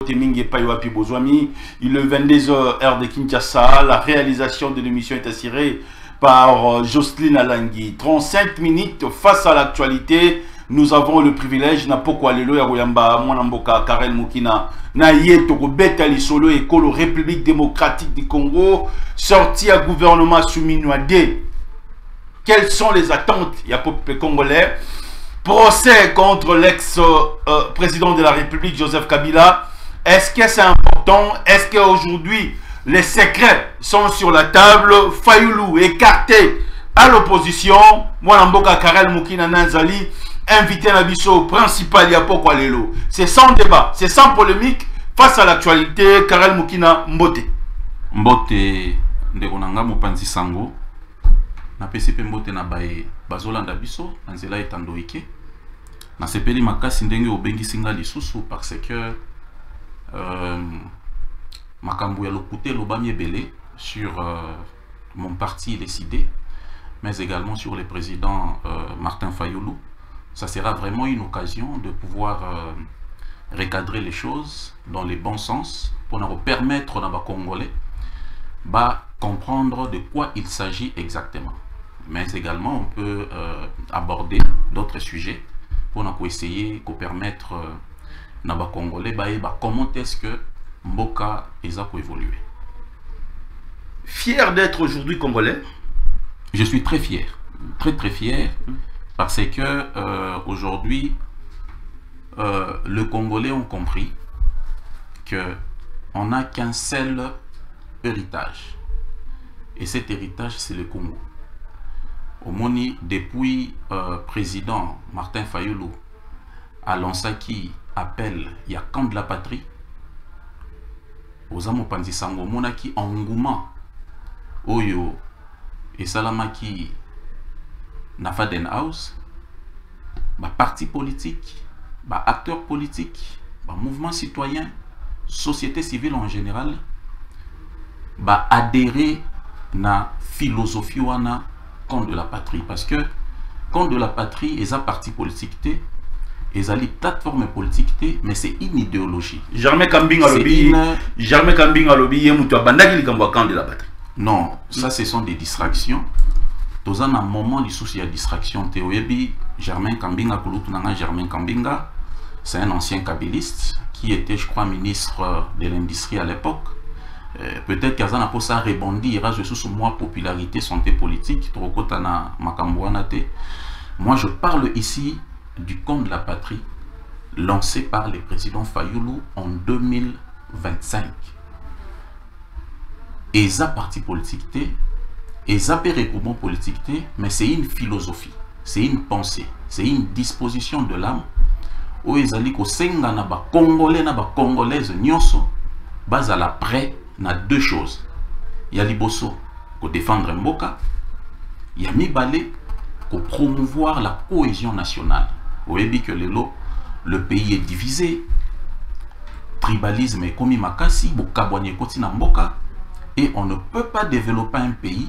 Il est 22h heure de Kinshasa. La réalisation de l'émission est assurée par Jocelyne Alangui. 35 minutes face à l'actualité. Nous avons le privilège na poko alelo ya Royamba Mwanamboka Karel Mukina na yeto Betali Solo et Kolo République démocratique du Congo sorti à gouvernement soumis noadé. Quelles sont les attentes ya peuple congolais? Procès contre l'ex-président de la République Joseph Kabila. Est-ce que c'est important? Est-ce qu'aujourd'hui les secrets sont sur la table? Fayoulou écarté à l'opposition. Mwanamboka Karel Mukina Nanzali invité Nabiso principal Yapoko Alelo. C'est sans débat, c'est sans polémique face à l'actualité. Karel Mukina Mbote. Mbote Ndegonanga Mopanzi Sango. Na PCP Mbote na bae Bazolanda Biso, Anzela Etandoike. Na sepeli makasi ndenge obengi singa lisusu parce que makambo ya lokute lobami ebele sur mon parti décidé, mais également sur le président Martin Fayoulou. Ça sera vraiment une occasion de pouvoir recadrer les choses dans les bons sens pour nous permettre aux Congolais de comprendre de quoi il s'agit exactement. Mais également, on peut aborder d'autres sujets pour nous essayer de permettre aux Congolais comment est-ce que Mboka a évolué. Fier d'être aujourd'hui Congolais? Je suis très fier, très fier. Parce que aujourd'hui, le Congolais ont compris qu'on n'a qu'un seul héritage. Et cet héritage, c'est le Congo. Au Moni, depuis président Martin Fayoulou a lancé qui appelle il y a camp de la patrie, aux Amopanzi Sango, Monaki Engouement, Oyo et Salamaki. Nafaden House, parti politique, acteurs politiques, mouvement citoyen, société civile en général, adhérer na philosophie wana contre de la patrie. Parce que contre de la patrie, ils ont parti politique, ils ont une plateforme politique, mais c'est une idéologie. Jamais Kambing à lobby, jamais Kambing à lobby, camp de la patrie. Non, ça ce sont des distractions. Dans un moment, il y a distraction. Germain Kambinga, Germain Kambinga, c'est un ancien kabyliste qui était, je crois, ministre de l'Industrie à l'époque. Peut-être qu'il y a un peu ça rebondir, je suis sous moi popularité, santé politique, moi je parle ici du camp de la patrie lancé par le président Fayoulou en 2025. Et ça parti politique. Et ça peut répondre politique, mais c'est une philosophie, c'est une pensée, c'est une disposition de l'âme. Où ils allaient qu'au Senga na ba Congolais na ba Congolaises nyoso, base à la près na deux choses. Il y a liboso pour défendre Mboka, il y a Mibale pour promouvoir la cohésion nationale. Vous voyez que le pays est divisé, tribalisme et komi makasi, bokabwanye koti na Mboka, et on ne peut pas développer un pays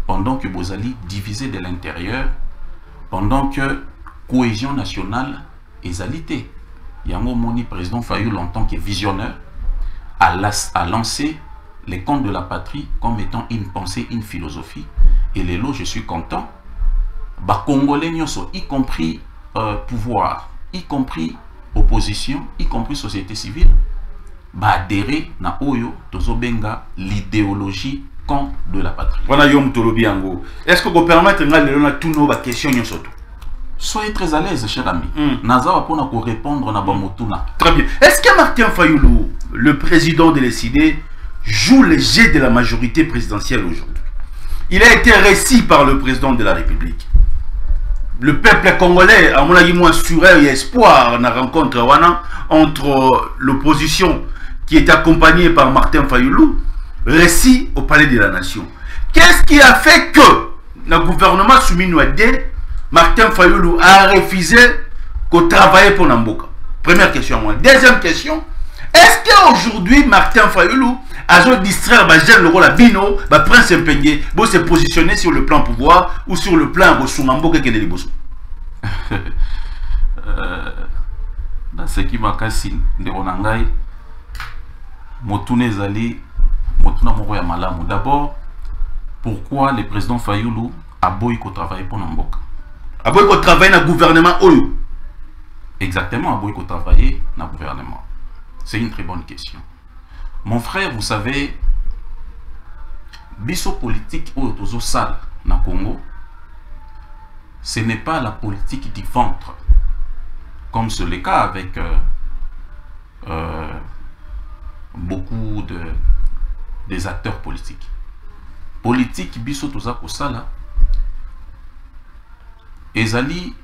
pendant que vous allez diviser de l'intérieur, pendant que cohésion nationale est alité. Yango Moni, président Fayoulou, en tant que visionnaire, a lancé les camps de la patrie comme étant une pensée, une philosophie. Et les lots, je suis content. Congolais, y compris pouvoir, y compris opposition, y compris société civile, adhérer na oyo tozobenga l'idéologie camp de la patrie. Est-ce que vous permettez de tous nos questions? Soyez très à l'aise, cher ami. Nazawa pour répondre na bamotuna. Très bien. Est-ce que Martin Fayoulou, le président de l'ECD, joue le jeu de la majorité présidentielle aujourd'hui? Il a été reçu par le président de la République. Le peuple congolais, à mon avis, moins sûr et espoir, na rencontre entre l'opposition qui est accompagnée par Martin Fayoulou, récit au palais de la nation. Qu'est-ce qui a fait que le gouvernement soumis Nouadé, Martin Fayoulou a refusé de travailler pour Namboka? Première question. Deuxième question, est-ce qu'aujourd'hui Martin Fayoulou a distraire le rôle à Bino, Prince Mpengue, pour se positionner sur le plan pouvoir ou sur le plan de Namboka qui est de dans ce qui m'a cassé, Motune Zali, Motuna Moro ya Malamu. D'abord, pourquoi le président Fayoulou a boycotté travailler pour Namboka? A boycotté travailler dans le gouvernement Oyo? Exactement, a boycotté travailler dans le gouvernement. C'est une très bonne question. Mon frère, vous savez, biso politique Oyo Tozo Sal na Congo, ce n'est pas la politique du ventre, comme c'est le cas avec beaucoup des acteurs politiques. Politique biso toza kosala ezali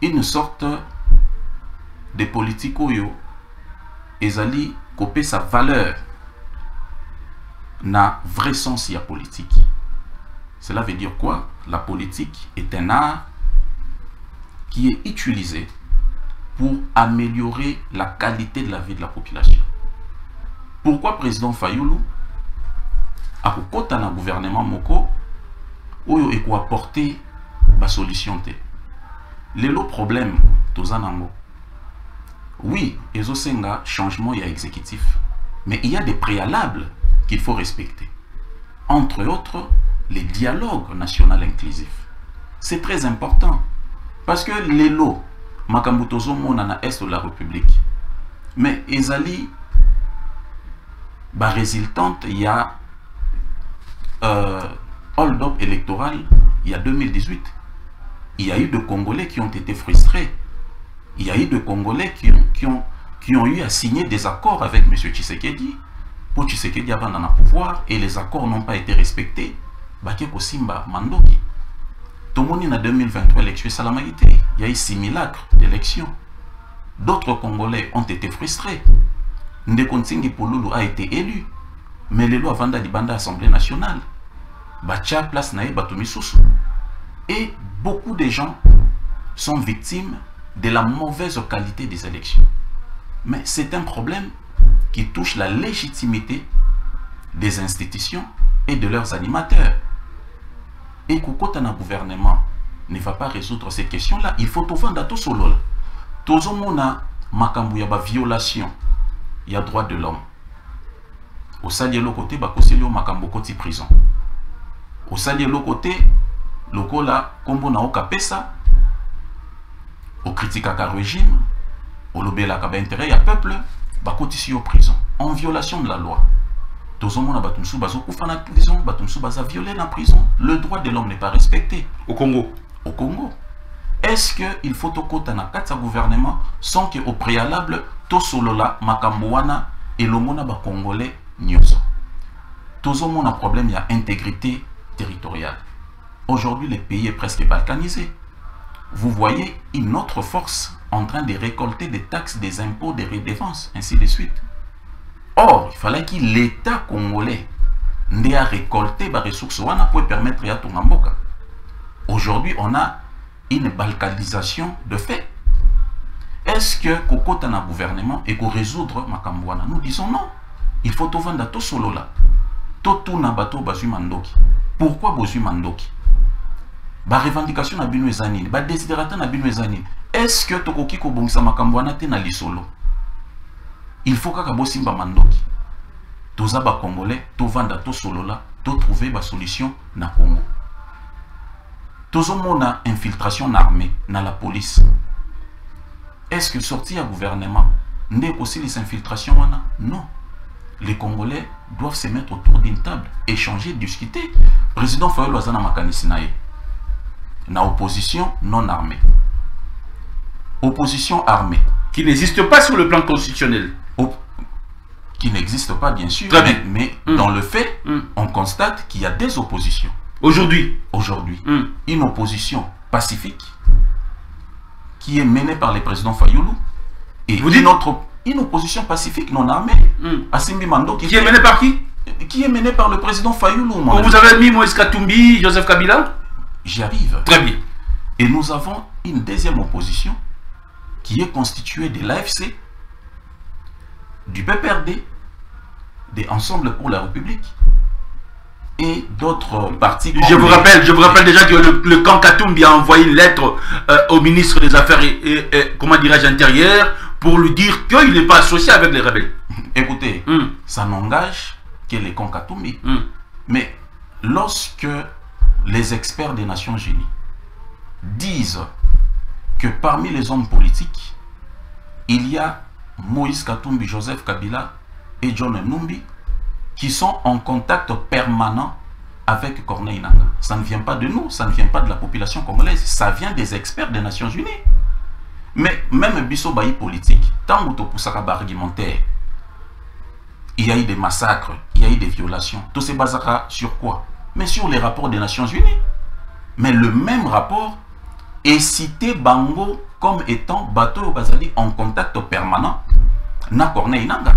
une sorte de politique oyo ezali kopé sa valeur na vrai sens ya politique. Cela veut dire quoi? La politique est un art qui est utilisé pour améliorer la qualité de la vie de la population. Pourquoi président Fayoulou a kokota na gouvernement moko oyo eko apporter ba solution te? Lelo problème tozanango. Oui, ezosenga changement ya exécutif, mais il y a des préalables qu'il faut respecter. Entre autres, les dialogues national inclusif. C'est très important parce que lelo makambo tozomona na est de la République, mais ezali ba résultante il y a hold-up électoral il y a 2018. Il y a eu des Congolais qui ont été frustrés. Il y a eu des Congolais qui ont eu à signer des accords avec M. Tshisekedi pour Tshisekedi avant d'en pouvoir, et les accords n'ont pas été respectés. Bakeko Simba Mandoki. Tomoni en 2023 l'élection Salamaïté. Il y a eu simulacre d'élection. D'autres Congolais ont été frustrés. Ndekontingi Pouloulou a été élu. Mais les lois avant d'Alibanda Assemblée nationale. Bacha place nae Batumisusu. Et beaucoup de gens sont victimes de la mauvaise qualité des élections. Mais c'est un problème qui touche la légitimité des institutions et de leurs animateurs. Et Kokotana gouvernement ne va pas résoudre ces questions-là. Il faut tout vendre à tout solo. Tozomona makambu ya ba violation, il y a droit de l'homme. Au salielo côté bakoselio makambo koti prison. Au salielo côté lokola kombo na okapesa au critique à régime, au lobela ka ba intérêt ya peuple bakoti si au prison en violation de la loi. Tozomona batumsu bazo kufa na prison, batumsu baza violé na prison. Le droit de l'homme n'est pas respecté au Congo. Au Congo. Est-ce qu'il faut tokota na katsa gouvernement sans que au préalable to solola makamboana et lomona ba congolais nyoso? Tozomona problème ya intégrité territoriale. Aujourd'hui, le pays est presque balkanisé. Vous voyez une autre force en train de récolter des taxes, des impôts, des redevances, ainsi de suite. Or, il fallait que l'État congolais n'ait à récolter des ressources pour permettre à Tongamboka. Aujourd'hui, on a une balkanisation de fait. Est-ce que Kokota na gouvernement et qu'on résoudre Makambouana? Nous disons non. Il faut tout vendre à tout solo là. Tout na bateau basu mandoki. Pourquoi basu mandoki? Ba revendication na bino ezanini, ba desiderata na bino ezanini. Est-ce que tokoki ko bongisa Makambouana te na lisolo? Il faut kaka bosimba mandoki. Toza ba congolais, to vanda to solo là, to trouver ba solution na Congo. Tozomona infiltration armée na la police. Est-ce que sortir à gouvernement n'est aussi les infiltrations? Non. Les Congolais doivent se mettre autour d'une table, échanger, discuter. Président Fayoulou azana makanisi nae. Na opposition non armée. Opposition armée. Qui n'existe pas sur le plan constitutionnel. Qui n'existe pas, bien sûr. Mais dans le fait, on constate qu'il y a des oppositions. Aujourd'hui. Une opposition pacifique qui est menée par le président Fayoulou. Et vous dites une opposition pacifique non armée. Asimbi Mando qui est menée par qui? Qui est menée par le président Fayoulou. Vous avez mis Moïse Katumbi, Joseph Kabila? J'y arrive. Très bien. Et nous avons une deuxième opposition qui est constituée de l'AFC, du PPRD, des Ensemble pour la République et d'autres partis. Je vous rappelle déjà que le camp Katumbi a envoyé une lettre au ministre des Affaires comment dirais-je intérieures pour lui dire qu'il n'est pas associé avec les rebelles. écoutez, ça n'engage que les Katumbi. Mais lorsque les experts des Nations Unies disent que parmi les hommes politiques, il y a Moïse Katumbi, Joseph Kabila et John Numbi qui sont en contact permanent avec Corneille Nangaa. Ça ne vient pas de nous, ça ne vient pas de la population congolaise, ça vient des experts des Nations Unies. Mais même Bisso Bayi politique, tant que tu argumentaire, il y a eu des massacres, il y a eu des violations. Tout se basera sur quoi? Mais sur les rapports des Nations Unies. Mais le même rapport est cité Bango comme étant bateau Bazali en contact permanent na Corneille Nangaa.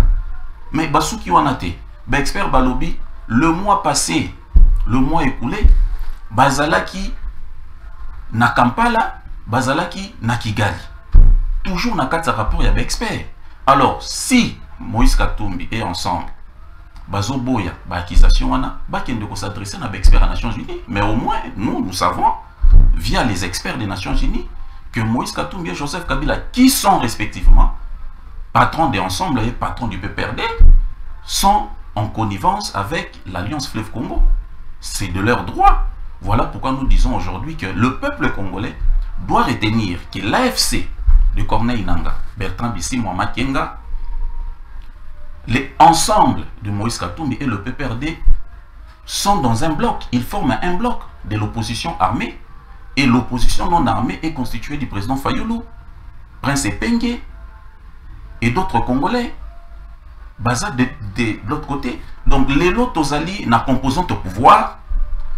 Mais Basuki Wanate, expert Balobi, le mois passé, le mois écoulé, Bazalaki na Kampala, Bazalaki na Kigali. Toujours na quatre rapport, il y avait expert. Alors, si Moïse Katumbi est ensemble, Bazo Boya, accusation wana, Bakende ko s'adresser à l'expert des Nations Unies. Mais au moins, nous savons, via les experts des Nations Unies, que Moïse Katumbi et Joseph Kabila, qui sont respectivement patrons des Ensemble et patrons du PPRD, sont en connivence avec l'Alliance Fleuve Congo. C'est de leur droit. Voilà pourquoi nous disons aujourd'hui que le peuple congolais doit retenir que l'AFC de Corneille Nangaa, Bertrand Bisimwa Makenga, les ensembles de Moïse Katumbi et le PPRD sont dans un bloc. Ils forment un bloc de l'opposition armée. Et l'opposition non armée est constituée du président Fayoulou, Prince Epenge et d'autres Congolais. Baza de l'autre côté. Donc les lots Tozali na composante au pouvoir,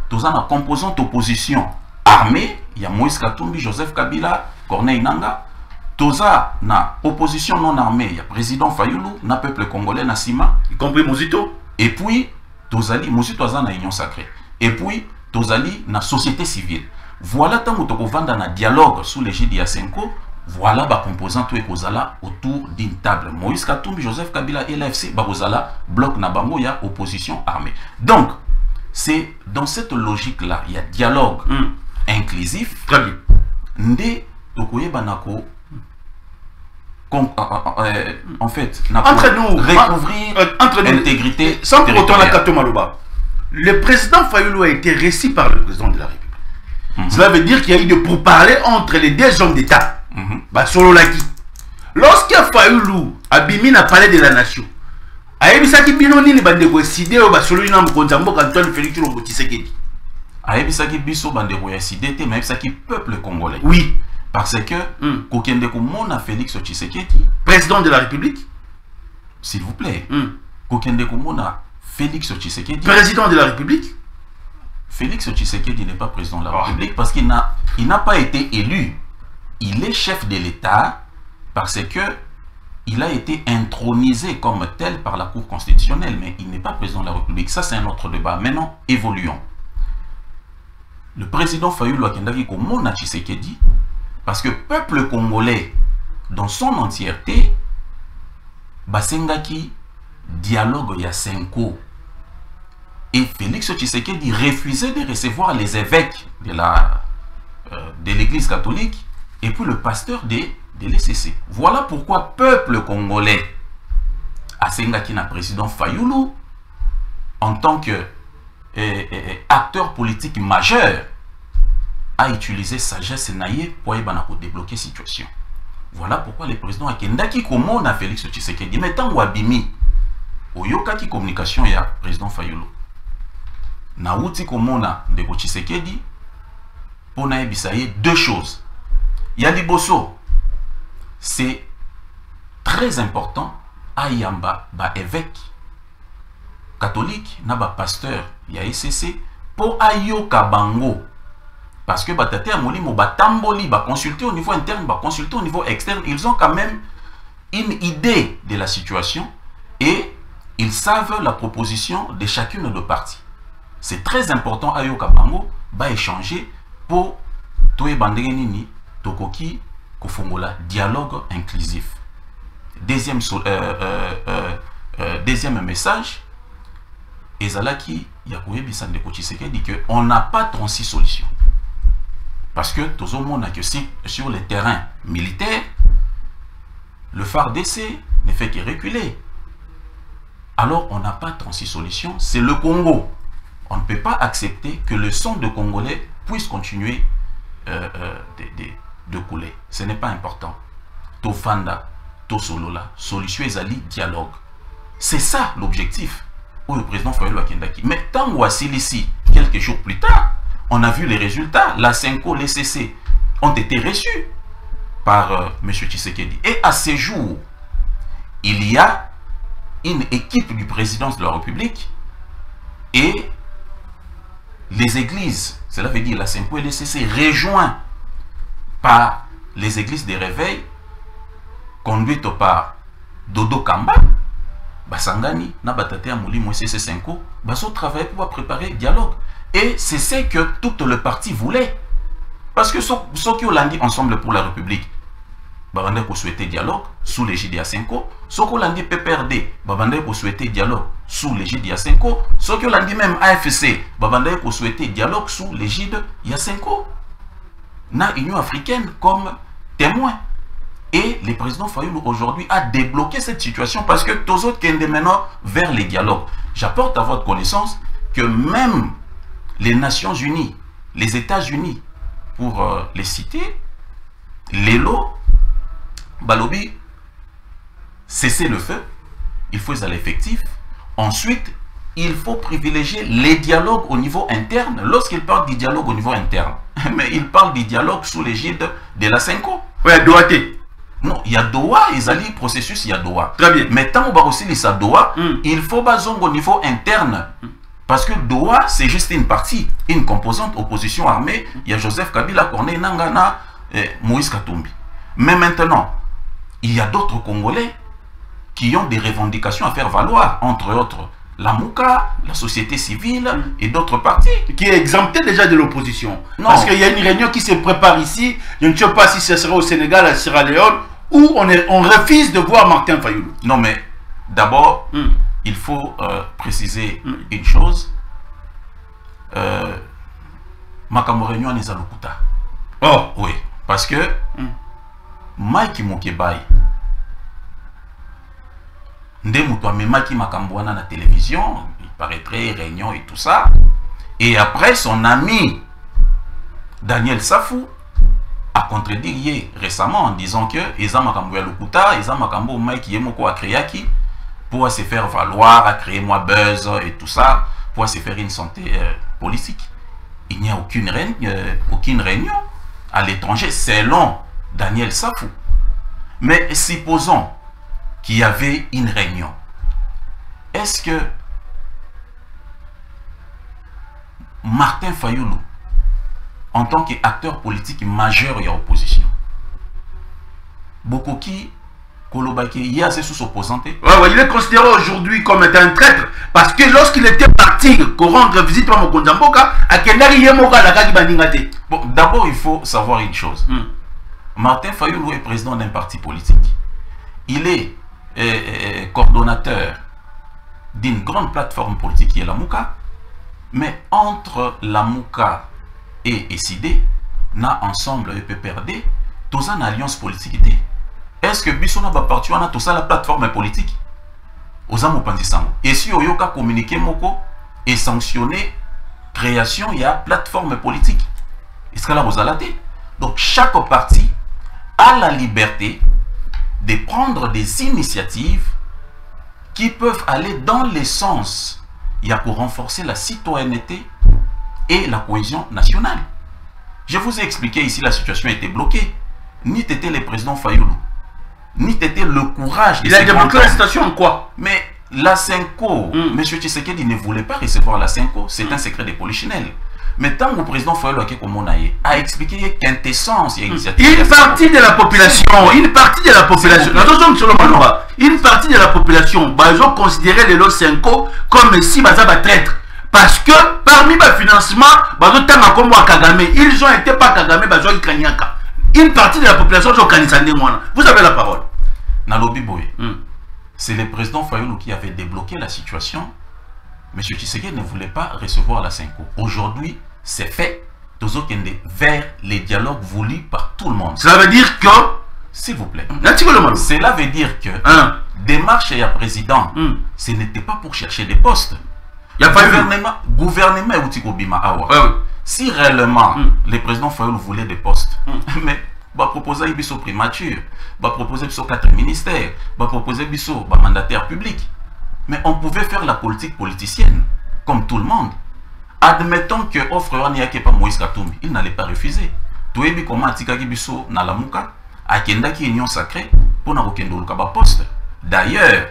Tozali na composante opposition armée. Il y a Moïse Katumbi, Joseph Kabila, Corneille Nangaa. Toza na opposition non armée, il y a président Fayoulou, na peuple congolais, na Sima, y compris Mozito. Et puis, Tozali, Mozito Toza na Union Sacrée. Et puis, Tozali na société civile. Voilà tant que tu vanda na dialogue sous l'égide Yasenko, voilà ba composant tout ekozala autour d'une table. Moïse Katumbi, Joseph Kabila et l'AFC, Barozala, bloc na bango, il y a opposition armée. Donc, c'est dans cette logique-là, il y a dialogue inclusif. Très bien. Nde Tokoye Banako. En fait, entre nous, recouvrir entre l'intégrité. Sans pour autant la Kato Maloba, le président Fayoulou a été reçu par le président de la République. Cela veut dire qu'il y a eu de pourparlers entre les deux hommes d'État. Lorsque Fayoulou a bimi na palais de la nation, a ebisaki bino nini bande ko décider o ba solo ina mkonza mboka Antoine Félix Tshilombo Tshisekedi. A ebisaki biso bande ko décider te, mais ebisaki peuple congolais. Oui. Parce que, Kokende Komona Félix Tshisekedi, président de la République, s'il vous plaît, Kokende Komona Félix Tshisekedi, président de la République. Félix Tshisekedi n'est pas président de la République parce qu'il n'a pas été élu. Il est chef de l'État parce que il a été intronisé comme tel par la Cour constitutionnelle, mais il n'est pas président de la République. Ça, c'est un autre débat. Maintenant, évoluons. Le président Fayoulou Akendaki Komona Tshisekedi, parce que le peuple congolais, dans son entièreté, Basengaki dialogue Yasenko. Et Félix Tshisekedi refusait de recevoir les évêques de l'église catholique et puis le pasteur de l'ECC. Voilà pourquoi le peuple congolais, Asengaki na président Fayoulou, en tant que acteur politique majeur, a utilisé sagesse naïe pour débloquer la situation. Voilà pourquoi le président a kendaki komona na Félix Tshisekedi. Mais tant wabimi, oyokaki communication ya président Fayoulou. Na uti komona ndeko Tshisekedi, pour na ebisaye deux choses. Ya liboso, c'est très important à yamba ba évêque catholique na ba pasteur ya ECC pour ayoka bango. Parce que Batate Amolimo, Batamboli, consulter au niveau interne, consulter au niveau externe, ils ont quand même une idée de la situation et ils savent la proposition de chacune des parties. C'est très important à Yokabango échanger pour Toye Bandenini, Tokoki, Kofongola, dialogue inclusif. Deuxième message, Ezalaki Yakoye Bisande Tshisekedi dit qu'on n'a pas 36 solutions. Parce que tout le monde a que si sur le terrain militaire, le FARDC ne fait que reculer. alors on n'a pas 36 solutions, c'est le Congo. On ne peut pas accepter que le sang de Congolais puisse continuer de couler. Ce n'est pas important. Tofanda, Tosolola, solution ezali, dialogue. C'est ça l'objectif. Où le président Fayulu Akindaki. Mais tant qu'on a ici, quelques jours plus tard, on a vu les résultats. La Senko, les CC ont été reçus par M. Tshisekedi. Et à ces jours, il y a une équipe du président de la République et les églises, cela veut dire la Senko et les CC, rejoints par les églises des réveils, conduites par Dodo Kamba, Basangani, Nabatate Amouli, CC Senko, Baso travaillent pour préparer le dialogue. Et c'est ce que tout le parti voulait. Parce que ceux qui ont dit ensemble pour la République, Babandé pour souhaiter dialogue sous l'égide de Senko. Ceux qui ont dit PPRD, Babandé pour souhaiter dialogue sous l'égide de Senko. Ceux qui ont dit même AFC, Babandé pour souhaiter dialogue sous l'égide de Senko. Na Union africaine comme témoin. Et le président Fayulu aujourd'hui a débloqué cette situation parce que tous autres qui sont maintenant vers les dialogues. J'apporte à votre connaissance que même les Nations Unies, les États-Unis, pour les citer, l'ELO, Balobi, cesser le feu, il faut aller effectif. Ensuite, il faut privilégier les dialogues au niveau interne. Lorsqu'il parle du dialogue au niveau interne, mais il parle du dialogue sous l'égide de la Senko. Oui, Dohaté. Non, il y a Doha, il y a le processus, il y a Doha. Très bien. Mais tant qu'on va aussi les Doha, il faut baser au niveau interne. Parce que Doha, c'est juste une partie, une composante opposition armée. Il y a Joseph Kabila, Corneille Nangana, Moïse Katumbi. Mais maintenant, il y a d'autres Congolais qui ont des revendications à faire valoir, entre autres la Mouka, la société civile et d'autres partis. Qui est exempté déjà de l'opposition. Parce qu'il y a une réunion qui se prépare ici, je ne sais pas si ce sera au Sénégal, à Sierra Leone, où on refuse de voir Martin Fayulu. Non mais, d'abord, il faut préciser une chose. Makambo réunion n'est à l'Okuta. Oh oui, parce que Mike Mokebai, Maki Makambouana na télévision, il paraîtrait réunion et tout ça. Et après, son ami Daniel Safou a contredit récemment en disant que Eza Makambo ya Lokuta, Eza Makambo Mike Yemoko a créé qui pour se faire valoir, à créer moins buzz et tout ça, pour se faire une santé politique. Il n'y a aucune réunion à l'étranger, selon Daniel Safou. Mais supposons qu'il y avait une réunion. Est-ce que Martin Fayulu, en tant qu'acteur politique majeur et opposition, beaucoup qui il y a ses sous-opposantés. Il est considéré aujourd'hui comme étant un traître parce que lorsqu'il était parti pour rendre visite à Mokonzamboka, à Kendari Yemoka la Kaki Bandingate. Bon, d'abord il faut savoir une chose. Martin Fayulu est président d'un parti politique. Il est coordonnateur d'une grande plateforme politique qui est la Mouka. Mais entre la Mouka et SID, na ensemble et PPRD, tous en alliance politique. Est-ce que Bissona va partir à tout ça la plateforme politique? Et si on a communiqué moko et sanctionné création, il y a plateforme politique. Est-ce que là vous allez? Donc chaque parti a la liberté de prendre des initiatives qui peuvent aller dans les sens. Il y a pour renforcer la citoyenneté et la cohésion nationale. Je vous ai expliqué ici la situation était bloquée. Ni t'étais le président Fayulu, ni t'étais le courage de... Il a débloqué la situation en quoi? Mais la Senko, M. Tshisekedi ne voulait pas recevoir la Senko, c'est un secret de polichinelle. Mais tant que le président Fayulu a expliqué quintessence et initiative... Une partie de la population, une partie de la population, ils ont considéré les Senko comme si ils étaient traîtres. Parce que parmi les financements, ils ont été pas Kagame, une partie de la population, vous avez la parole. Nalobi Boye, c'est le président Fayulu qui avait débloqué la situation. M. Tshisekedi ne voulait pas recevoir la Senko. Aujourd'hui, c'est fait. Vers les dialogues voulus par tout le monde. Cela veut dire que... S'il vous plaît. Cela veut dire que démarche et à président, ce n'était pas pour chercher des postes. Il y a gouvernement si réellement le président Fayoulou voulait des postes, mais va proposer biso primature, va proposer biso 4 ministères, va proposer biso mandataire public. Mais on pouvait faire la politique politicienne, comme tout le monde. Admettons que offre pas Moïse Katumbi, il n'allait pas refuser. Tu sais comment Atikaki biso na lamuka, akenda ki union sacrée pour na kokendo lukaba poste. D'ailleurs,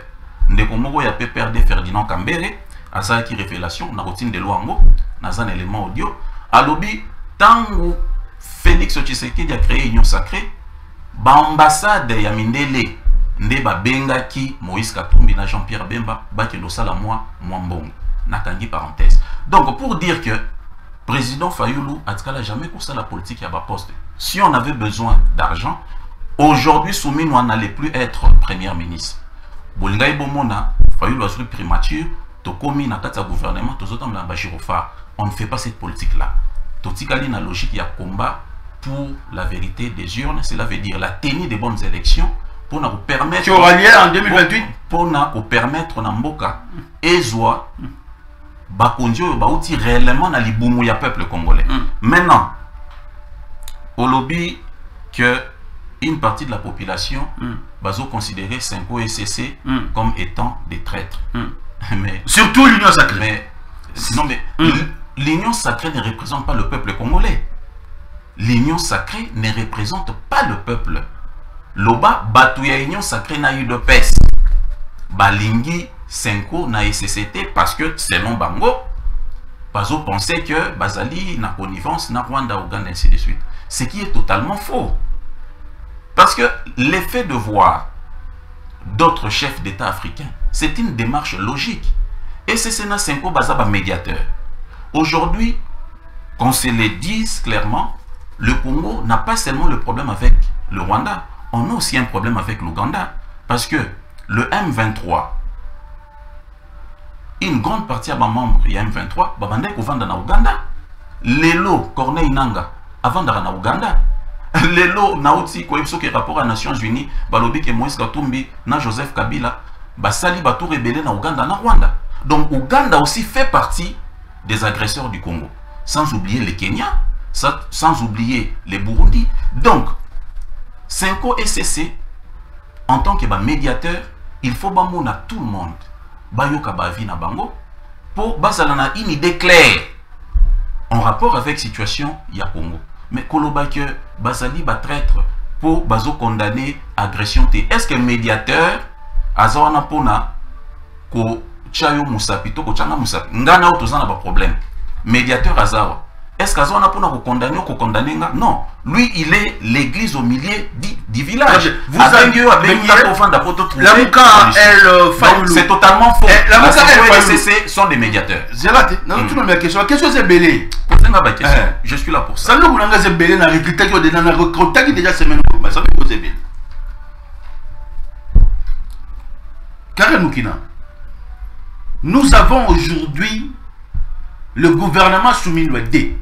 ndeko moko ya PPRD Ferdinand Kambere a ça qui révélation na routine de Luango, dans un élément audio, à lobby tango Félix Tshisekedi a créé union sacrée, ba ambassade ya Mindele nde ba bengaki Moïse Katumbi na Jean-Pierre Bemba ba kendo sala mbongo na kangi parenthèse. Donc pour dire que président Fayoulou a jamais coursé la politique à bas poste. Si on avait besoin d'argent, aujourd'hui Soumino n'allait plus être premier ministre. Bolingai Bomona, Fayoulou a joué primature, Tokomi na kata gouvernement, Tozotam la Bajirofa. On ne fait pas cette politique-là. Totikali na logique, il y a combat pour la vérité des urnes, cela veut dire la tenue des bonnes élections pour nous permettre. Tu auras lieu en 2028 pour nous permettre na mboka ezwa bakondio bauti réellement na libumu ya peuple congolais. Maintenant, au lobby que une partie de la population bazo considérer Senko et CC comme étant des traîtres. Mais surtout l'union sacrée. Mais non mais l'union sacrée ne représente pas le peuple congolais. L'union sacrée ne représente pas le peuple. Loba batouya union sacrée na eu de pes. Balingi Senko na SCT parce que selon Bango, Bazo pensait que Bazali na connivence na Rwanda, Ouganda, ainsi de suite. Ce qui est totalement faux. Parce que l'effet de voir d'autres chefs d'État africains, c'est une démarche logique. Et c'est Sénat Senko Bazaba médiateur. Aujourd'hui, qu'on se le dise clairement, le Congo n'a pas seulement le problème avec le Rwanda, on a aussi un problème avec l'Ouganda. Parce que le M23, une grande partie de mes membres du M23, babandek ou vanda na Ouganda. Lelo Corneille Nanga, avant d'ara na Ouganda. Lelo Nauti, quoi qui rapport à Nations Unies, balobi ke Moïse Katumbi, na Joseph Kabila, basali batou rebelle na Ouganda, na Rwanda. Donc Ouganda aussi fait partie des agresseurs du Congo. Sans oublier les Kenyans, sans oublier les Burundi. Donc, Senko SCC, en tant que médiateur, il faut que tout le monde bayoka bavi na bango pour basalana une idée claire en rapport avec la situation ya Congo. Mais koloba que basali ba traître pour bazo condamner agression té. Est-ce que médiateur azawana pona ko chayo musapi to ko changa musapi ngana otozana ba problème. Médiateur azawa. Est-ce qu'azawana pona ko condamner nga? Non, lui il est l'église au milieu du village. Vous avez c'est totalement faux. La CC sont des médiateurs. La question c'est belé. Je suis là pour ça. Nous avons aujourd'hui le gouvernement soumis au D.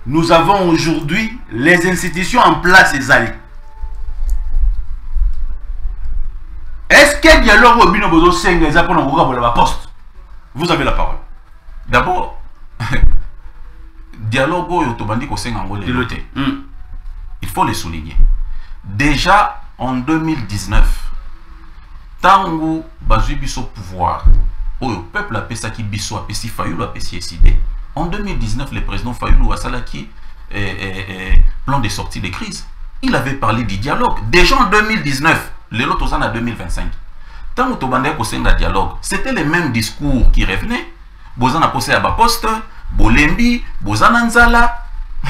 Nous avons aujourd'hui les institutions en place et alliés. Est-ce que dialogue au binobo senga za pona ngoka bola poste? Vous avez la parole. D'abord, dialogue au tobandi ko senga ngole loté. Il faut le souligner. Déjà en 2019, tango bazui biso pouvoir, au peuple a pesa ki biso a pesi Fayoulou a pesi SID. En 2019, le président Fayoulou a salaki plan de sortie de crise. Il avait parlé du dialogue. Déjà en 2019, le lot en 2025. Tant que Tobandé a dialogue, c'était le même discours qui revenait. Bozana posé à Baposte, Bolembi, Bozana Nzala.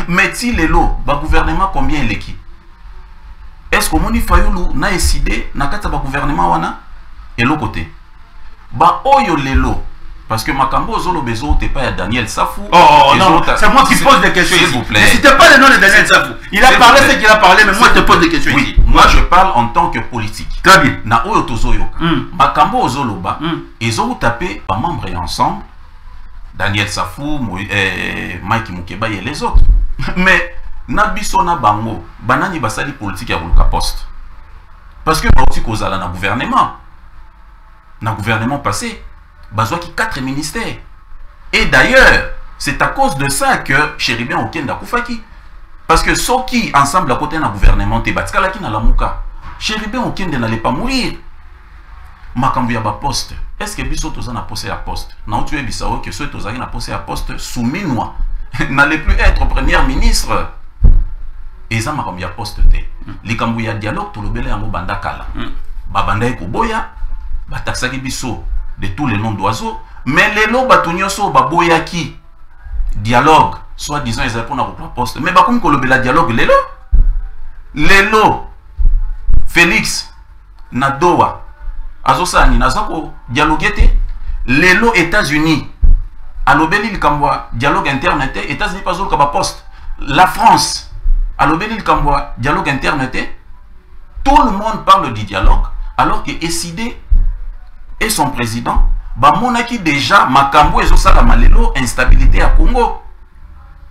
Mais si le lot, gouvernement combien il est qui? Est-ce que Moni Fayoulou n'a décidé n'a pas gouvernement wana et l'autre côté? Ba oyo lelo. Parce que Makambo Zolo Bezo t'es pas à Daniel Safou. Oh non, c'est moi qui pose des questions. S'il vous plaît. Ne citez pas le nom de Daniel Safou. Il a parlé ce qu'il a parlé, mais moi je te pose des questions. Oui, moi je parle en tant que politique. Très bien. Na Oyo Tozoyoka. Makambo Zolo Ba. Ils ont tapé par membres et ensemble. Daniel Safou, Mike Mukeba et les autres. Mais Nabiso na Bango, Banani Basali politique à Rouka Poste. Parce que bauti kozala na gouvernement. Na gouvernement passé, bazwa ki 4 ministères. Et d'ailleurs, c'est à cause de ça que Chéribien Okenda Koufaki. Parce que ceux qui ensemble à côté d'un gouvernement, Tebatskala qui n'a la mouka. Chéribien Okenda n'allait pas mourir. Makambu ya ba poste. Est-ce que biso toza na posé à poste? Non, tu es bisao que ceux toza na posé à poste soumis-moi. N'allait plus être premier ministre. Et ça makambu ya poste te. Likambu ya dialogue to lobele yango bandakala. Babanda ko boya, ba taxaki biso de tous les noms d'oiseaux, mais les lots batunyoso baboya ki dialogue, soit disant ils répondent à la poste. Mais comme qu'on le dialogue, les lots, Félix, Nadoa, Azosani, Nazako, dialoguete, les lots États-Unis, à l'obéli le Cambois, dialogue interne, États-Unis pas au poste, la France, à l'obéli le Cambois, dialogue interne, tout le monde parle du dialogue, alors que SID et son président, Bamonaki déjà, Makambo et Zosala Malelo, instabilité à Congo.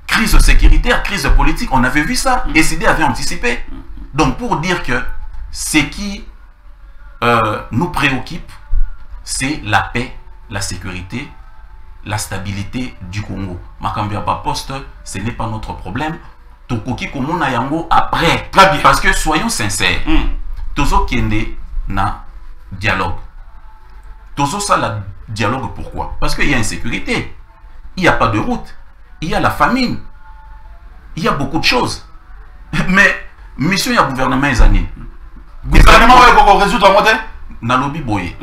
Crise sécuritaire, crise politique, on avait vu ça. Et SID avait anticipé. Donc pour dire que ce qui nous préoccupe, c'est la paix, la sécurité, la stabilité du Congo. Makambo Yaba Poste, ce n'est pas notre problème. Tokoki Komona Yango après. Très bien. Parce que soyons sincères, Tozo Kende na dialogue. Tozo ça la dialogue pourquoi? Parce qu'il y a insécurité, il n'y a pas de route, il y a la famine, il y a beaucoup de choses. Mais mission il y a gouvernement les années. Gouvernement va résoudre la moitié. Nalobi boye.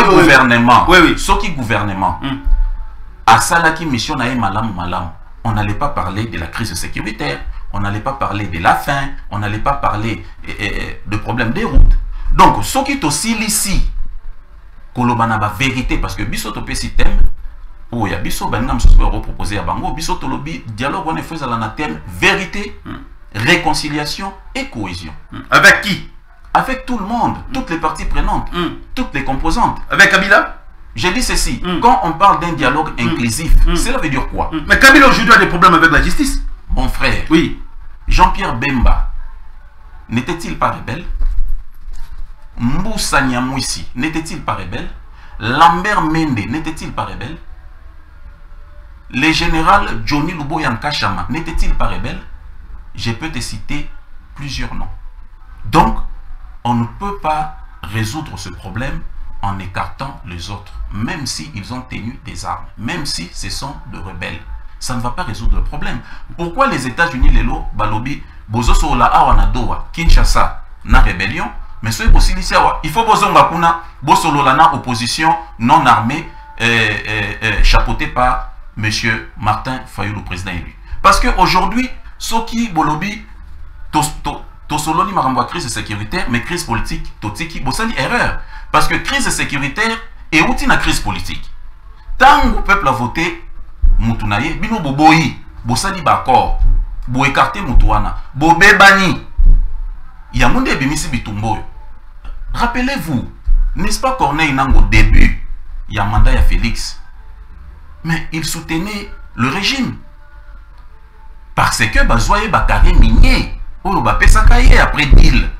Gouvernement. Oui oui. Ce qui gouvernement. À Salaki mission na malam malam. On n'allait pas parler de la crise sécuritaire, on n'allait pas parler de la faim, on n'allait pas parler de problèmes des routes. Donc, ce qui est aussi ici, kolobana ba vérité, parce que biso to pe système, ou ya biso banam so proposer à bango, biso to lobi dialogue on est fait à la thème vérité, réconciliation et cohésion. Avec qui? Avec tout le monde, toutes les parties prenantes, toutes les composantes. Avec Kabila? J'ai dit ceci, quand on parle d'un dialogue inclusif, cela veut dire quoi? Mais Kabila aujourd'hui a des problèmes avec la justice. Mon frère, oui. Jean-Pierre Bemba n'était-il pas rebelle? Moussa Nyamouissi n'était-il pas rebelle? Lambert Mende n'était-il pas rebelle? Le général Johnny Luboyanka Chama n'était-il pas rebelle? Je peux te citer plusieurs noms. Donc, on ne peut pas résoudre ce problème en écartant les autres, même s'ils ont tenu des armes, même si ce sont de rebelles. Ça ne va pas résoudre le problème. Pourquoi les États-Unis, les lots, Balobi, Bozoso la Awanadoa, Kinshasa, na rébellion, mais ce aussi il faut Bozonga Kuna, Bosololana, opposition non armée, chapeautée par M. Martin Fayulu, président élu. Parce qu'aujourd'hui, ce qui Bolobi, Tosoloni Maramba crise sécuritaire, mais crise politique, Totiki, Bosali erreur. Parce que crise sécuritaire est outil na crise politique. Tant que le peuple a voté, Moutunaye, bino boboyi, bosali bakor, bo écarté Moutouana, bo bebani. Il y a monde bimisi bitumbo. Rappelez-vous, n'est-ce pas Corneille Nango au début, il y a mandat à Félix. Mais il soutenait le régime. Parce que bazoye bakare minier, ou ba pesakaye après deal.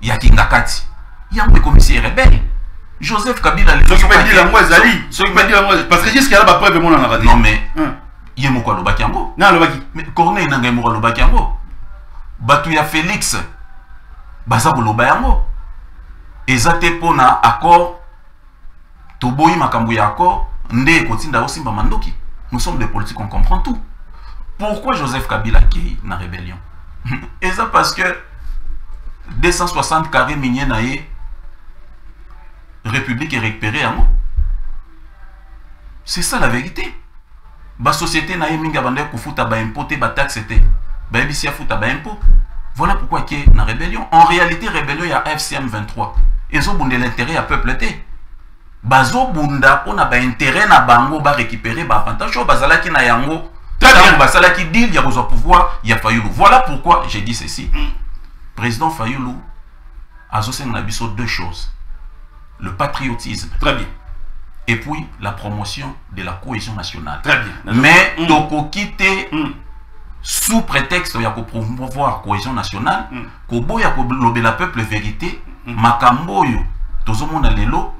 Il y a Kingakati. Il y a un commissaire rebelle. Joseph Kabila, parce que jusqu'à là, la preuve, mon en non, mais il y a Mouko Lobakiango. Non, Lobaki. Mais Corneille n'a pas Mouko Lobakiango. Batouya Félix, Bazabo Lobayango. Et Zate Pona, accord, Toboyi Makambouya accord, Nde Kotinda aussi Bamandoki. Nous sommes des politiques, on comprend tout. Pourquoi Joseph Kabila qui est dans la rébellion? Et ça parce que 260 carrés miniers naïe. République est récupérée à moi. C'est ça la vérité. La société n'a pas de futa ba impoté ba taxe ba ebisia futa ba impôt. Voilà pourquoi qui est dans rébellion. En réalité rébellion il y a FCM 23. Ils ont bundé l'intérêt à peuple té. Bazo bunda on a ba intérêt na bango ba récupérer ba avantage bazala ki na yango. Tant bazala ki deal il y a besoin pouvoir, il y a Fayulu. Voilà pourquoi j'ai dit ceci. Président Fayulu a biso deux choses. Le patriotisme. Très bien. Et puis la promotion de la cohésion nationale. Très bien. Mais Toko quitte sous prétexte de promouvoir cohésion nationale, koboya ko la peuple vérité, makambo yo tozomona lelo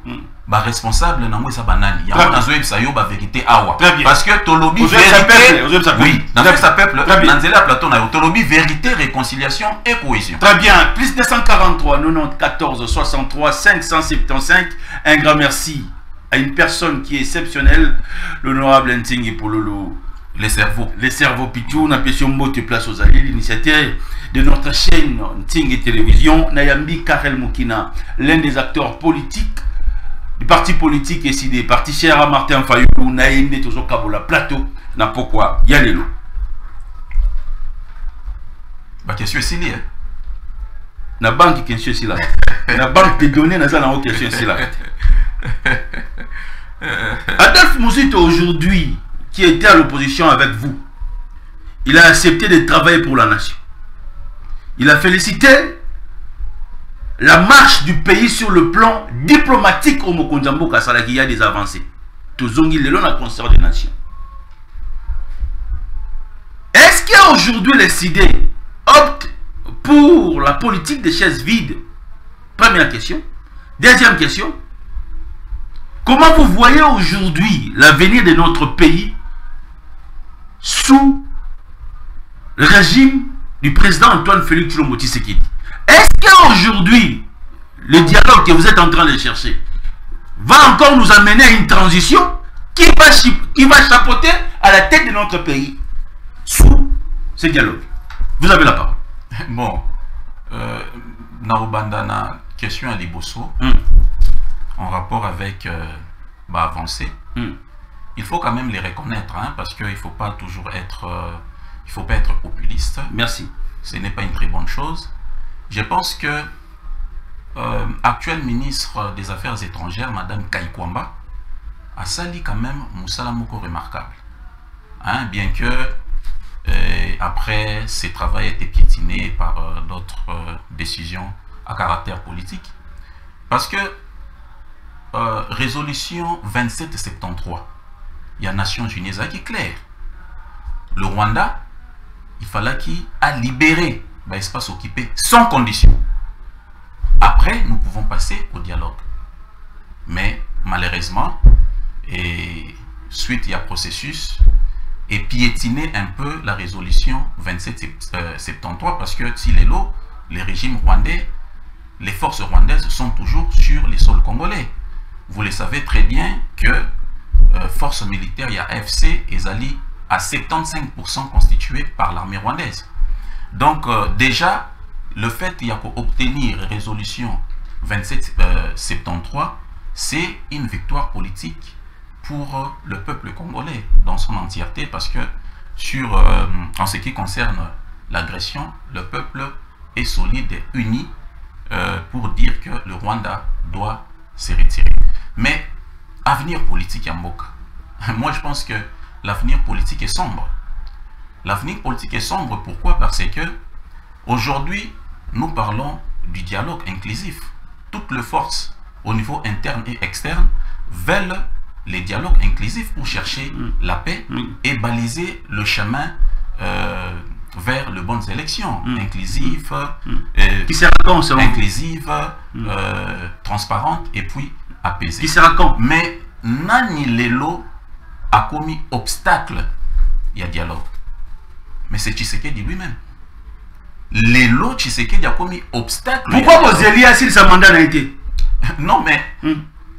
ba responsable na moi ça banani. Ya on azoe ça yo ba vérité awa. Parce que tolobi vérité, oui, dans sa peuple, dans la plateau na tolobi vérité, réconciliation et cohésion. Très bien, plus 243 94 63 575. Un grand merci à une personne qui est exceptionnelle, l'honorable Ntingi Pololo. Les cerveaux Pichou, n'a pas de place aux alliés, l'initiateur de notre chaîne Ntingi Télévision, Nayambi Karel Moukina, l'un des acteurs politiques du parti politique et si des partis chers à Martin Fayou, Naïmbe Tozo Kabola Plateau, n'a pourquoi Yalelo. Bah, question ici, hein? La banque qui est ici là. La banque des données n'a pas de question ici là. Adolphe Mouzito aujourd'hui, qui était à l'opposition avec vous, il a accepté de travailler pour la nation. Il a félicité la marche du pays sur le plan diplomatique au Mokonjambo Kasala qui y a des avancées. Tozongi Lelon a concert des nations. Est-ce qu'aujourd'hui les idées optent pour la politique des chaises vides? Première question. Deuxième question. Comment vous voyez aujourd'hui l'avenir de notre pays sous le régime du président Antoine Félix Tshilombo Tshisekedi? Est-ce qu'aujourd'hui, le dialogue que vous êtes en train de chercher va encore nous amener à une transition qui va chapeauter à la tête de notre pays sous ce dialogue? Vous avez la parole. Bon, Narobandana, question à Liboso, en rapport avec avancée. Il faut quand même les reconnaître, hein, parce qu'il ne faut pas toujours être, il faut pas être populiste. Merci. Ce n'est pas une très bonne chose. Je pense que actuel ministre des Affaires étrangères, Madame Kaikwamba, a sali quand même Moussala Moko remarquable. Hein, bien que après ses travaux aient été piétinés par d'autres décisions à caractère politique. Parce que résolution 2773, il y a Nations Unies qui est clair. Le Rwanda, il fallait qu'il a libéré l'espace occupé sans condition. Après, nous pouvons passer au dialogue. Mais malheureusement, et suite il y a processus, et piétiner un peu la résolution 2773 parce que si les régimes rwandais, les forces rwandaises sont toujours sur les sols congolais. Vous le savez très bien que forces militaires, il y a FC et Zali à 75% constituées par l'armée rwandaise. Donc déjà, le fait qu'il y a pour obtenir résolution 2773, c'est une victoire politique pour le peuple congolais dans son entièreté, parce que en ce qui concerne l'agression, le peuple est solide et uni pour dire que le Rwanda doit se retirer. Mais avenir politique Yamboka, moi je pense que l'avenir politique est sombre. L'avenir politique est sombre, pourquoi? Parce que aujourd'hui nous parlons du dialogue inclusif. Toutes les forces au niveau interne et externe veulent les dialogues inclusifs pour chercher la paix et baliser le chemin vers les bonnes élections inclusives, transparentes et puis apaisées. Mais Nani Lelo a commis obstacle, il y a dialogue. Mais c'est Tshisekedi lui-même. Lelo Tshisekedi a commis obstacle. Pourquoi vous éliez si sa mandat n'a été? Non, mais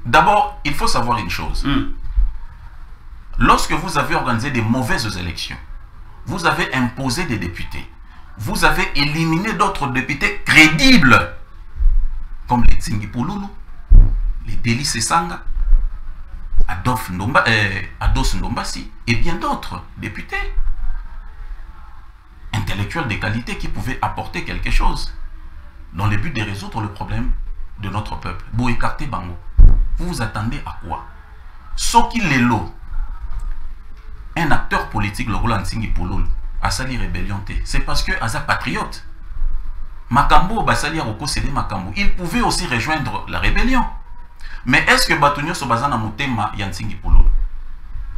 d'abord, il faut savoir une chose. Lorsque vous avez organisé des mauvaises élections, vous avez imposé des députés, vous avez éliminé d'autres députés crédibles, comme les Tsingi Pouloulou, les Deli Sesanga, Ados Ndombasi, et bien d'autres députés intellectuels de qualité qui pouvaient apporter quelque chose dans le but de résoudre le problème de notre peuple. Vous écartez Bango. Vous vous attendez à quoi? Soki Lelo, un acteur politique, le Roland Tsingi Pouloulou, a sali rébellion. C'est parce que Aza patriote. Makambo, Basali Roko Sede Makambo, il pouvait aussi rejoindre la rébellion. Mais est-ce que Batunyo Sobazana Mutema Yansingi Pouloulou?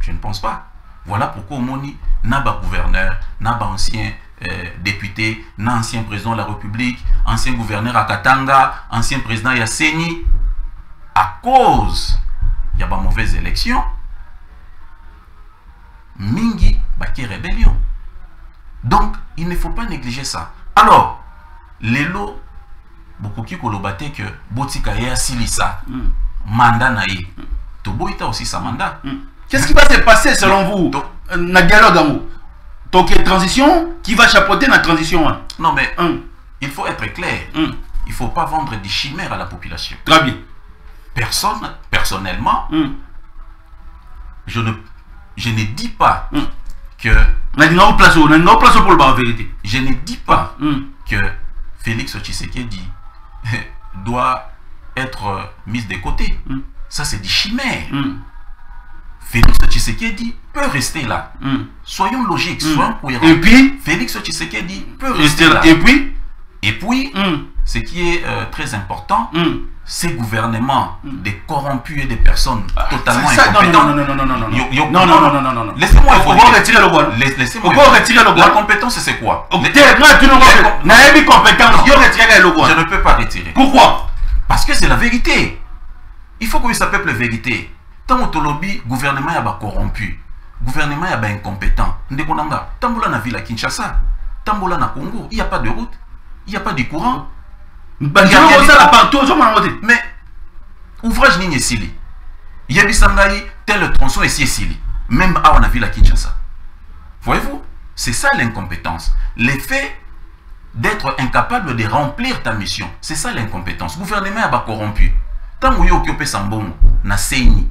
Je ne pense pas. Voilà pourquoi Moni n'a pas gouverneur, n'a pas ancien député, n'a ancien président de la République, ancien gouverneur à Katanga, ancien président Yasseni, à cause il y a pas mauvaise élection, mingi baki rébellion. Donc il ne faut pas négliger ça. Alors les lots beaucoup qui kolobate que botika ya silisa mandat naïe toboita aussi sa mandat. Qu'est-ce qui va se passer selon vous na dialogue? Donc transition qui va chapeauter la transition? Non mais il faut être clair. Il ne faut pas vendre des chimères à la population. Très bien. Personnellement, je ne dis pas que... Je ne dis pas que Félix Tshisekedi doit être mis de côté. Ça, c'est des chimères. Félix Tshisekedi peut rester là. Soyons logiques, soyons cohérents. Et puis, Félix Tshisekedi peut rester là. Et puis, ce qui est très important, ces gouvernements des corrompus et des personnes totalement incompétentes. Non. Laissez-moi retirer le bois. Laissez-moi. La compétence, c'est quoi? Je ne peux pas retirer. Pourquoi? Parce que c'est la vérité. Il faut que ça peuple la vérité. Tant que lobby, gouvernement est corrompu, gouvernement est incompétent. Ndekonanga, tambola na ville à Kinshasa, tambola na Congo, il n'y a pas de route, il n'y a pas de courant. Mais ouvrage n'y sili. Il y a des sangaï, tel tronçon ici sili. Même à on a vu la Kinshasa. Voyez-vous, c'est ça l'incompétence. L'effet d'être incapable de remplir ta mission. C'est ça l'incompétence. Le gouvernement est corrompu. Tant que vous avez occupé Sambon, na Seini,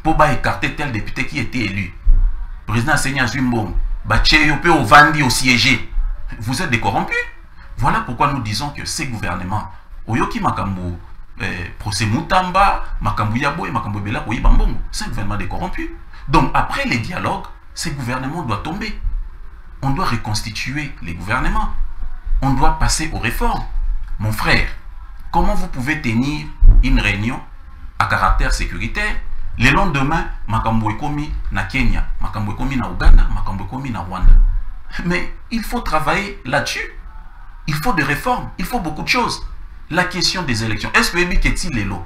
pour écarter tel député qui était élu. Le président Seini a Zumbon, Bacheyope au Vandi au siégé. Vous êtes des corrompus. Voilà pourquoi nous disons que ces gouvernements, Oyoki Makambu, Procès Moutamba, Makambu Yabo et Makambu Bela, Oyibambongo, c'est un gouvernement des corrompus. Donc après les dialogues, ces gouvernements doivent tomber. On doit reconstituer les gouvernements. On doit passer aux réformes. Mon frère, comment vous pouvez tenir une réunion à caractère sécuritaire? Le lendemain, Makambu Ekomi na Kenya, Makambu Ekomi na Ouganda, Makambu Ekomi na Rwanda. Mais il faut travailler là-dessus. Il faut des réformes, il faut beaucoup de choses. La question des élections. Est-ce que Ebiketi Lelo,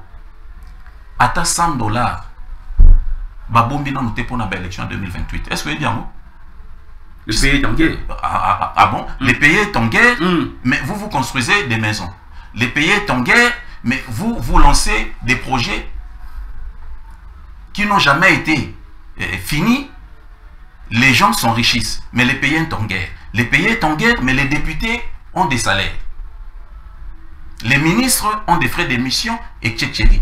à ta $100, Babombi n'a noté pour la élection en 2028? Est-ce que bien? Le pays est en guerre. Ah bon? Le pays est en guerre, mais vous construisez des maisons. Le pays est en guerre, mais vous lancez des projets qui n'ont jamais été finis. Les gens s'enrichissent, mais le pays est en guerre. Le pays est en guerre, mais les députés ont des salaires. Les ministres ont des frais d'émission, etc.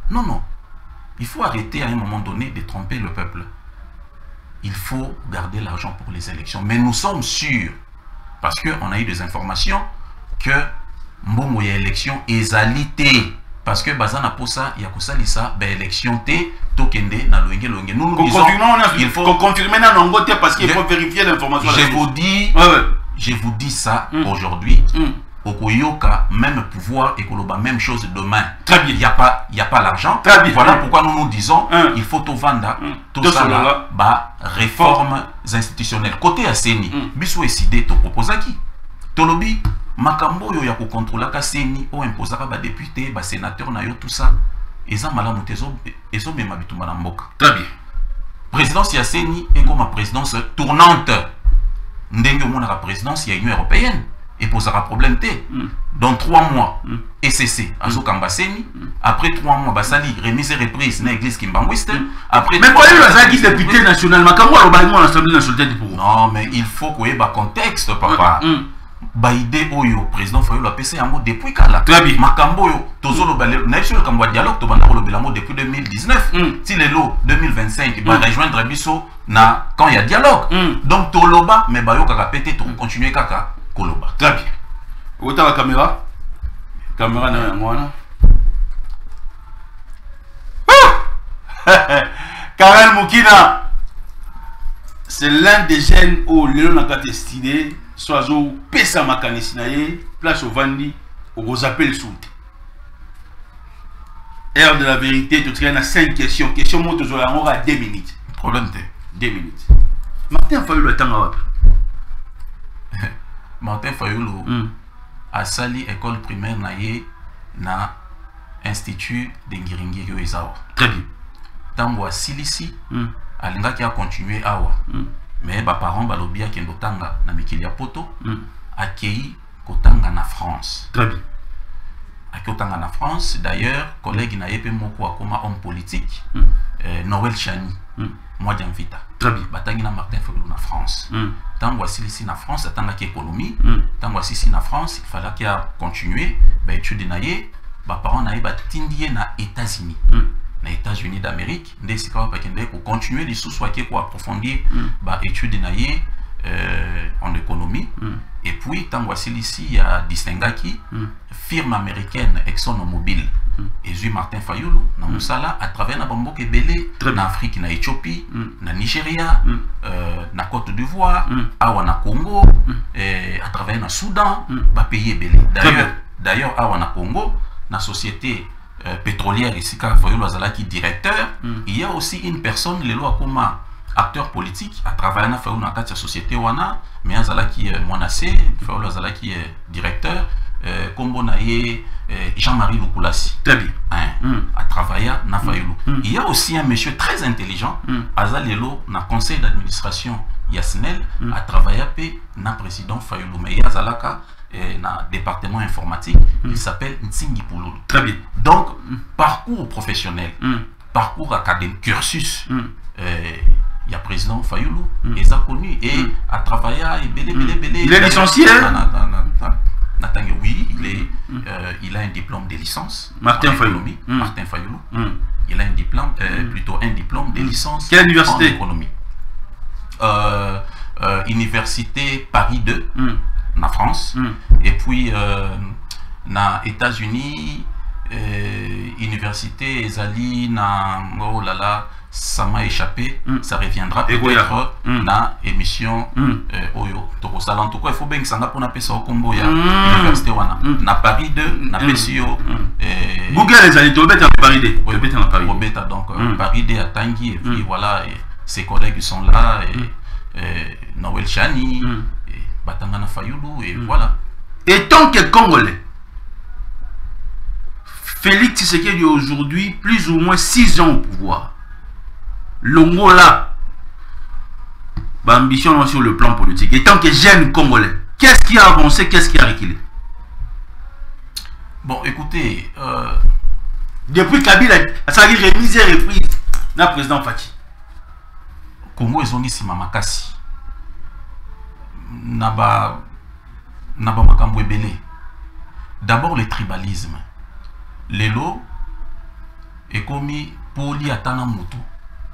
Non. Il faut arrêter à un moment donné de tromper le peuple. Il faut garder l'argent pour les élections. Mais nous sommes sûrs, parce qu'on a eu des informations, que Mbongo y a élection ezalité. Parce que Bazana Posa, il y a que ça, élection T, Tokende, na Loenge. Nous disons, il faut confirmer parce qu'il faut vérifier l'information. Je vous dis ça aujourd'hui. Okoyoka, même pouvoir, et Koloba, même chose demain. Très bien. Il n'y a pas l'argent. Voilà pourquoi nous disons il faut tout vendre, tout ça là, réformes institutionnelles. Côté Aseni, Bissou et Sidé, tu proposes à qui? Tolobi, Makambo, yo ya ko contrôler ka Seni, o imposer ka ba député, ba sénateur na yo tout ça. Eza malamu tezo, ezo mema bitumba na mboka. Très bien. Présidence ya Seni est comme ma présidence tournante. Ndenge mon la présidence ya Union européenne. Et posera problème T. Dans 3 mois, ECC, Azo Kambaseni. Après 3 mois, Basali, remise et reprise, dans l'église Kimbangwiste. Après. Mais quoi, il y a député national, Makambo, l'Assemblée nationale pour. Non, mais il faut qu'il y ait un contexte, papa. Baïdé Oyo, président Fayo la PC Yango depuis Kala. Très bien. Makambo yo, Tozo le balé, national Kambo dialogue, Tobanda le Belamo depuis 2019. Si les lots 2025, il va rejoindre Bisso na quand il y a dialogue. Donc Toloba, mais Bayo Kaka pété, tu continuer Kaka. Koloba. Très bien. Où est la caméra? Caméra n'a rien. Karel Moukina, c'est l'un des jeunes où Léon n'a pas destiné, soit au Pesa Makanisinaye, place au Vandi, au gros appel sous. Heure de la vérité, tu traînes à 5 questions. Question monte aux à 2 minutes. Problème de. 2 minutes. Martin Fayulu est en Martin Fayulu a sali école primaire na institut de Ngiringiri Oizawa. Très bien. Tango a silisi, alinga qui a continué awa. Mais ba parents balobia kendo tanga na mikili ya poto, akei kotanga na France. Très bien. Akei kotanga na France, d'ailleurs, collègue na yepe moko akoma homme politique, Noël Chani, moi d'Invita. Très bien. Batangi na Martin Fayulu na France. Tango a silisi na France, atanga ki économie. Tango a silisi na France, il fallait qu'il a continué, ba étude na ye, ba parents na ye ba tindie na États-Unis. Na États-Unis d'Amérique, pour continuer les sous-soiquets pour approfondir l'étude en économie. Et puis, tant voici ici, il y a Distingaki, firme américaine ExxonMobil, et Zui Martin Fayulu, na Moussala, à travers na Bambo Kebele, na Afrique, na Éthiopie, na Nigeria, na Côte d'Ivoire, na Congo, à travers na Soudan, ba pays Ebele. D'ailleurs, na Congo, na société pétrolière ici, car Fayulu Azalaki directeur, il y a aussi une personne, les lois comme acteur politique, à travers la Fayulu dans la société Wana, mais Azalaki Mwanase, Fayulu Azalaki directeur, comme on a Jean-Marie Lukulasi. Très bien. À travailler na Fayulu. Il y a aussi un monsieur très intelligent, Azalelo, dans le conseil d'administration Yasnel, à travailler na président Fayulu, mais il y a Azalaka dans le département informatique, il s'appelle Nsingi Pouloulou. Très bien. Donc, parcours professionnel, parcours académique, cursus, il y a président Fayulu, il est connu, et à travailler, il est licencié. Oui, il a un diplôme de licence. Martin Fayulu. Martin Fayulu. Il a un diplôme, plutôt un diplôme de licence. Quelle université? En économie. Université Paris 2. Na France, et puis na États-Unis, université Ezali na oh là là, ça m'a échappé, ça reviendra peut-être na émission Oyo. Donc ça en tout cas il faut bien que ça n'a pas appelé ça au combo ya université wana na Paris 2 na PCO Google les années Robert en Paris 2. Robert donc Paris 2 à Tanguy, et puis voilà, ses collègues sont là, et Noël Chani, Batangana Fayulu, et voilà. Et tant que Congolais, Félix Tshisekedi aujourd'hui plus ou moins 6 ans au pouvoir. L'Ongola, ambition sur le plan politique. Et tant que jeune Congolais, qu'est-ce qui a avancé, qu'est-ce qui a reculé? Bon, écoutez, depuis Kabila, ça a remise et reprise, le président Fati. Congo ils ont dit Simamakasi. Naba makambo ebele. D'abord le tribalisme. Lelo est commis pour li atana mutu.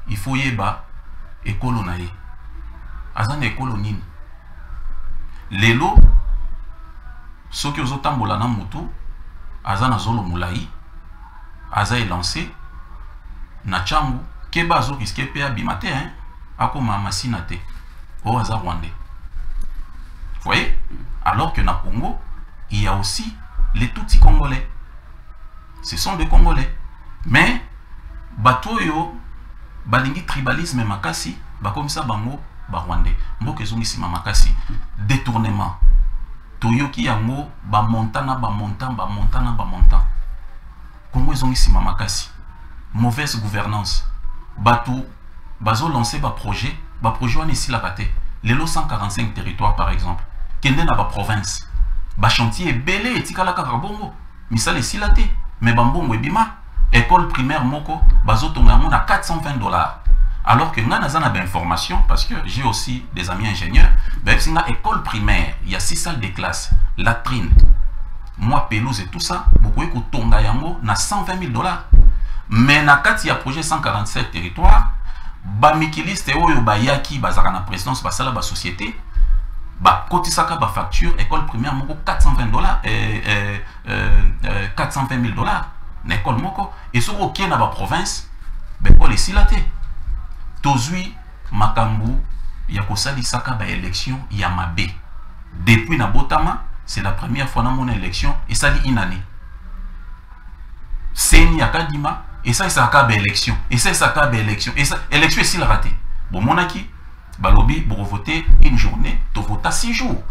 Il faut yeba ekolo na ye. Azana ekolo nini. Lelo soki ozotambola na mutu azana zolo mulai. Aza lancé na changu keba zo riske pe abimate hein. Akoma masina te. O aza rwandais. Vous voyez? Alors que dans le Congo, il y a aussi les Tutsis congolais. Ce sont des Congolais. Mais, Batoyo, Balingi tribalisme makasi, comme ça, Bango, Rwandais. Mboke zongi sima makasi. Détournement. Toyo ki yango, bamontana. Congo zongi sima makasi. Mauvaise gouvernance. Bato, bazo lancé ba projet on ici la raté. Les lots 145 territoires par exemple. Kende na ba province. Ba chantier belé etikala kaka bongo. Misale silate. Mais bambongo ebima. École primaire moko bazo tonga na $420. Alors que nga nazana ba information parce que j'ai aussi des amis ingénieurs. Ben singa école primaire, il y a 6 salles de classe, latrine, moi pelouse et tout ça, beaucoup ko tonga yango na $120,000. Mais na kati ya projet 147 territoires, ba mikiliste oyo ba yaki bazaka na présidence basala ba société ba kotisaka ba facture école primaire moko $420 $420,000 na école moko et sur okie na ba province ba école esilate tozui makambu ya kosalisaka ba élection ya mabe depuis na botama c'est la première fois na mon élection et ça dit une année seni yakadima et ça ka ba élection et ça ka ba élection et ça élection ici la raté Bon monaki, balobi pour voter une journée, tu votes 6 jours.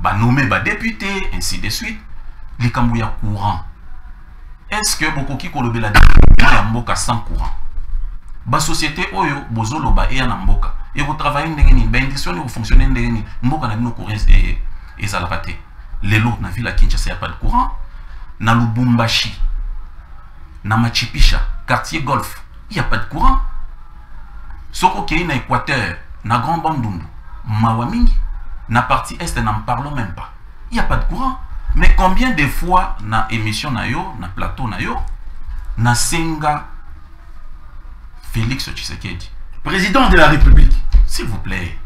Bah nommer bah député, ainsi de suite. Les Kambouya courant. Est-ce que beaucoup qui kolobé la mboka sans courant? Ba société oyo bozolo ba e na mboka. Et vous travaillez ndengeni, ba industrie vous fonctionnez ndengeni, mboka na bino courant et ça la raté. Les lots na ville à Kinshasa y a pas de courant. Na Lubumbashi, na Machipisha, quartier Golf, il y a pas de courant. Soko qui est na Équateur, na Grand Bandundu, Mawamingi, na partie est n'en parlons même pas. Il y a pas de courant. Mais combien de fois na émission na yo, na plateau na yo, na senga Félix Tshisekedi, président de la République, s'il vous plaît,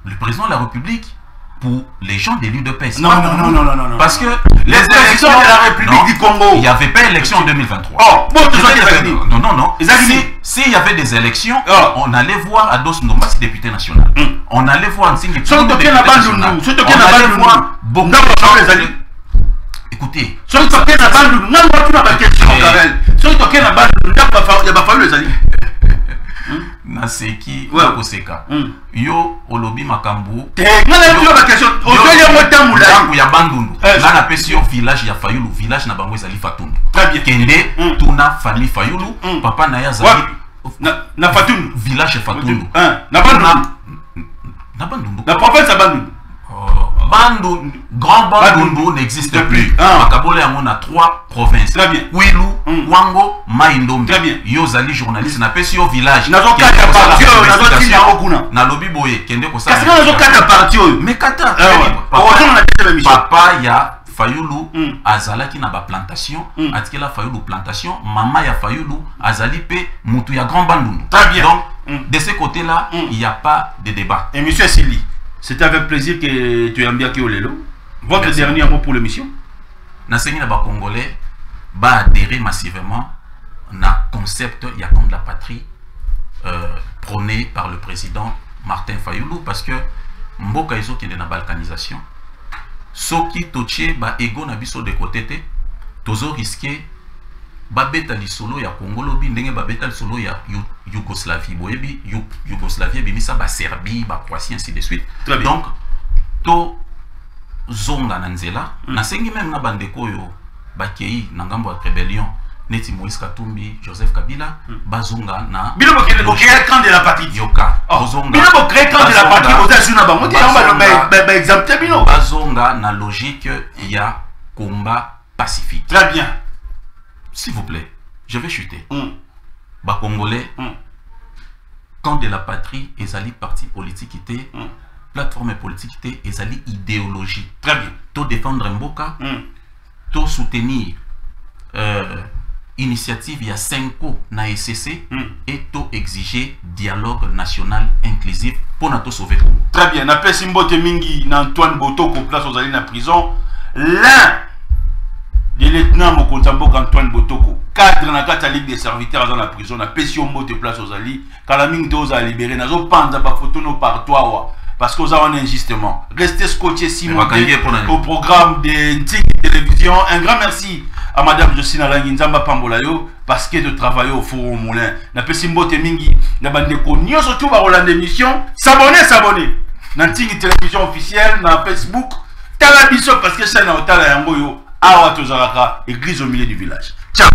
le président de la République pour les gens de l'UDPS. Non. Parce que les élections de la République du Congo, il n'y avait pas d'élection en 2023. Oh, bon, non. S'il y avait des élections, on allait voir Ados Ndomba, député national. On allait voir Nsingi député national. On allait voir beaucoup. Écoutez, Naseki Wakoseka yo olobi makambu ya bandundu na pesi yo village ya Fayulu, village na bango ezali Fatundu kende tuna famille Fayulu papa na ya zali na Fatundu village ya Fatundu na bandundu na province ya bandundu. Bandundu, Grand Bandundu n'existe plus. Makabole yango na 3 provinces. Très bien. Kwilu, Wango, Maindombe. Très bien. Yo zali journaliste na pesi yo village. Nazo kata parti yo, nazo tina okuna. Na lobi boye kende ko sa. Kasi nazo kata parti yo. Mais kata. Papa ya Fayulu azalaki na ba plantation, atikela Fayulu plantation, maman ya Fayulu azali pe mutu ya Grand Bandundu. Très bien. Donc de ce côté-là, il n'y a pas de débat. Et monsieur Sili, c'est avec plaisir que tu as bien qui Olelo. Votre dernier mot pour l'émission. Nasengi na ba Congolais ba adhérer massivement na concept ya comme de la patrie prôné par le président Martin Fayulu parce que mboka izo qui est na balkanisation. Soki toche ba ego na biso de côté te tozo risquer ba beta li solo ya Congo lobi ndenge ba beta li solo ya Yougoslavie boyebi Yougoslavie bimisa ba Serbie ba Croatie ainsi de suite. Donc to zonga na nzela na sengi même na bandeko yo bakei na ngambo ya rébellion neti Moïse Katumbi, Joseph Kabila bazonga na bino bo créer camp de la patrie yoka bazonga bino bo créer camp de la patrie aux na bango ti ba exemple bino bazonga na logique ya combat pacifique. Très bien. S'il vous plaît, je vais chuter. Ba Congolais camp de la patrie ezali parti politique était plateforme politique était ezali idéologie. Très bien. To défendre Mboka, to soutenir initiative ya 5 na SCC et to exiger dialogue national inclusif pour nato sauver Congo. Très bien. Na pesi mbote mingi na Antoine Botoko place aux allés na prison. L'un des lieutenants Mokonza Mboka Antoine Botoko cadre na kata ligue des serviteurs dans la prison na pesi mbote place aux allés kala mingi to za libérer nazo panza ba photo no par toi parce que vous avez un injustement. Restez scotché Simon au programme de Ntik Télévision. Un grand merci à Madame Jocelyne Alangi Nzamba Pambolayo parce que de travailler au Forum Moulin. Na pesimbo temingi na bandeko nyo surtout ba Roland émission. S'abonner. Na Ntik Télévision officielle na Facebook. Tala biso parce que ça na otala yango yo awa tozalaka église au milieu du village. Ciao.